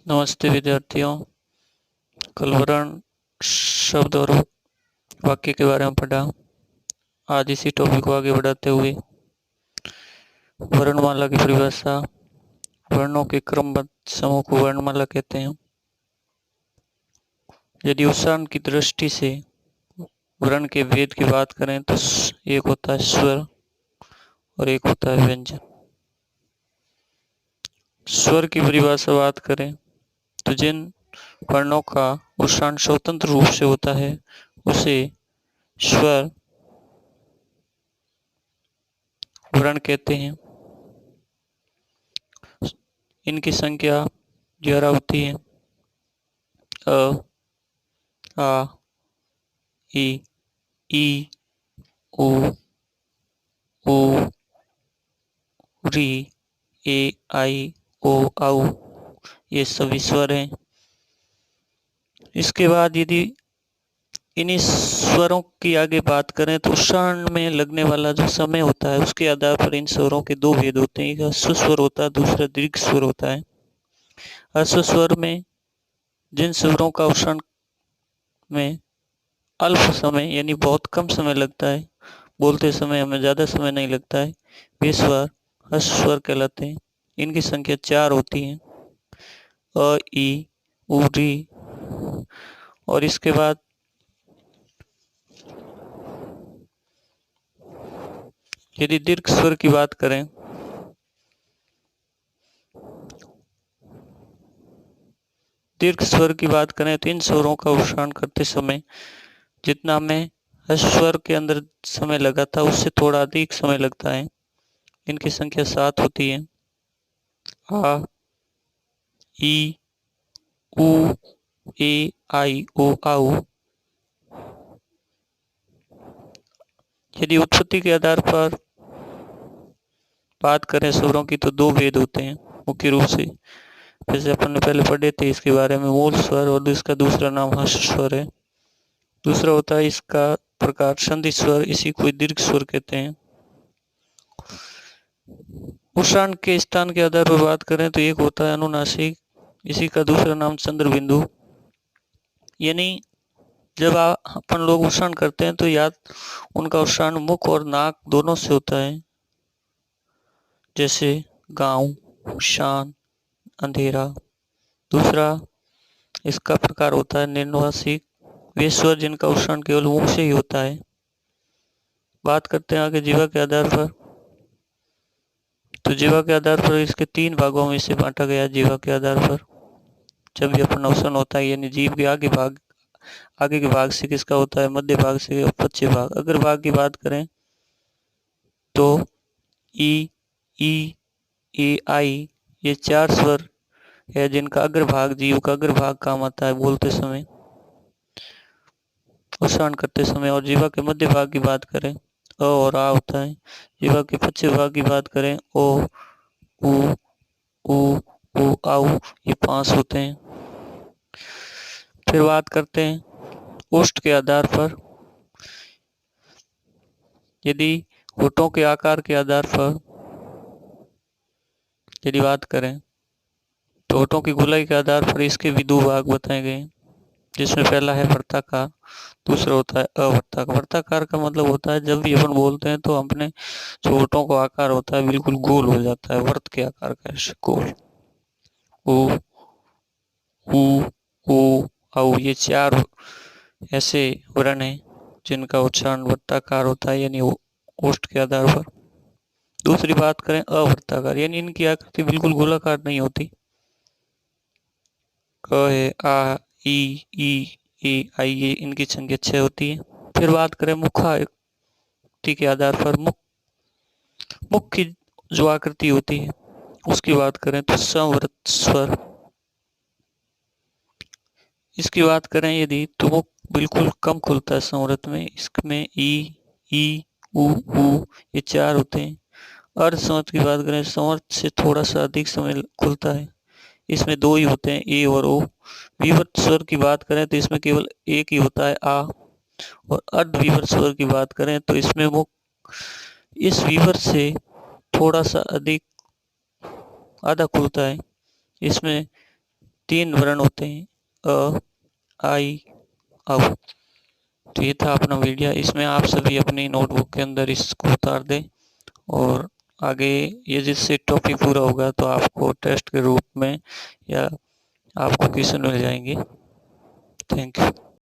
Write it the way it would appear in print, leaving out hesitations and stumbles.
नमस्ते विद्यार्थियों। कल वर्ण शब्द और वाक्य के बारे में पढ़ा। आज इसी टॉपिक को आगे बढ़ाते हुए वर्णमाला की परिभाषा। वर्णों के क्रमबद्ध समूह को वर्णमाला कहते हैं। यदि उच्चारण की दृष्टि से वर्ण के भेद की बात करें तो एक होता है स्वर और एक होता है व्यंजन। स्वर की परिभाषा बात करें तो जिन वर्णों का उच्चारण स्वतंत्र रूप से होता है उसे स्वर वर्ण कहते हैं। इनकी संख्या 11 होती है। अ, आ, ई, उ, ऊ, री, ए, आई, ओ, औ, ये सभी स्वर हैं। इसके बाद यदि इन्हीं स्वरों की आगे बात करें तो उच्चारण में लगने वाला जो समय होता है उसके आधार पर इन स्वरों के दो भेद होते हैं। एक ह्रस्व स्वर होता है, दूसरा दीर्घ स्वर होता है। ह्रस्व स्वर में जिन स्वरों का उच्चारण में अल्प समय यानी बहुत कम समय लगता है, बोलते समय हमें ज़्यादा समय नहीं लगता है, वे स्वर ह्रस्व स्वर कहलाते हैं। इनकी संख्या 4 होती है। अ, ई, उ, री। और इसके बाद यदि दीर्घ स्वर की बात करें तो इन स्वरों का उच्चारण करते समय जितना हमें ह्रस्व स्वर के अंदर समय लगा था उससे थोड़ा अधिक समय लगता है। इनकी संख्या 7 होती है। आ, ई, उ, ए, आई, ओ, औ। यदि उत्पत्ति के आधार पर बात करें स्वरों की तो दो भेद होते हैं मुख्य रूप से, जैसे अपन ने पहले पढ़े थे इसके बारे में। मूल स्वर और इसका दूसरा नाम ह्रस्व स्वर है। दूसरा होता है इसका प्रकार संधि स्वर, इसी को दीर्घ स्वर कहते हैं। उच्चारण के स्थान के आधार पर बात करें तो एक होता है अनुनासिक, इसी का दूसरा नाम चंद्र बिंदु। यानी जब अपन लोग उच्चारण करते हैं तो याद उनका उच्चारण मुख और नाक दोनों से होता है, जैसे गाँव, शान, अंधेरा। दूसरा इसका प्रकार होता है निर्वासिक, वे स्वर जिनका उच्चारण केवल मुख से ही होता है। बात करते हैं आगे जीवा के आधार पर। तो जीवा के आधार पर इसके 3 भागों में इसे बांटा गया। जीवा के आधार पर जब भी अपना उच्चारण होता है यानी जीभ के आगे के भाग से किसका होता है, मध्य भाग से और पश्चिम भाग। अग्र भाग की बात करें तो ई, ई, ए, आई, ये 4 स्वर है जिनका अग्रभाग, जीव का अग्रभाग काम आता है बोलते समय, उच्चारण करते समय। और जीवा के मध्य भाग की बात करें अ और आ होता है। जीवा के पश्चिम भाग की बात करें ओ, उ, ऊ, ऊ, आउ, ये 5 होते हैं। फिर बात करते हैं ओष्ठ के आधार पर। यदि होठों के आकार के आधार पर यदि बात करें तो होठों की गोलाई के आधार पर इसके भी 2 भाग बताए गए हैं, जिसमें पहला है वर्ताकार, दूसरा होता है अवर्ताकार। वर्ताकार का मतलब होता है जब भी अपन बोलते हैं तो अपने जो होठों का आकार होता है बिल्कुल गोल हो जाता है, वर्त के आकार का, ऐसे गोल। ऊ, ऊ, ऊ, औ, ये 4 ऐसे वर्ण हैं जिनका उच्चारण वर्ताकार होता है यानी ओष्ठ के आधार पर। दूसरी बात करें अवर्ताकार, यानी इनकी आकृति बिल्कुल गोलाकार नहीं होती। क है, आ, ई, ए, आई, ये इनकी संख्या 6 होती है। फिर बात करें मुखाकृति के आधार पर, मुख की जो आकृति होती है उसकी बात करें तो संवृत स्वर। इसकी बात करें यदि तो मुख बिल्कुल कम खुलता है संवृत में, इसमें ई, उ, ये 4 होते हैं। अर्ध संवृत की बात करें, संवृत से थोड़ा सा अधिक समय खुलता है, इसमें 2 ही होते हैं, ए और ओ। विवर्त स्वर की बात करें तो इसमें केवल एक ही होता है, आ। और अर्ध विवर्त स्वर की बात करें तो इसमें मुख इस विवर्त से थोड़ा सा अधिक आधा खुलता है, इसमें 3 वर्ण होते हैं, अ, आई, औ। तो ये था अपना वीडियो। इसमें आप सभी अपनी नोटबुक के अंदर इसको उतार दें और आगे ये जिससे टॉपिक पूरा होगा तो आपको टेस्ट के रूप में या आपको क्वेश्चन मिल जाएंगे। Thank you.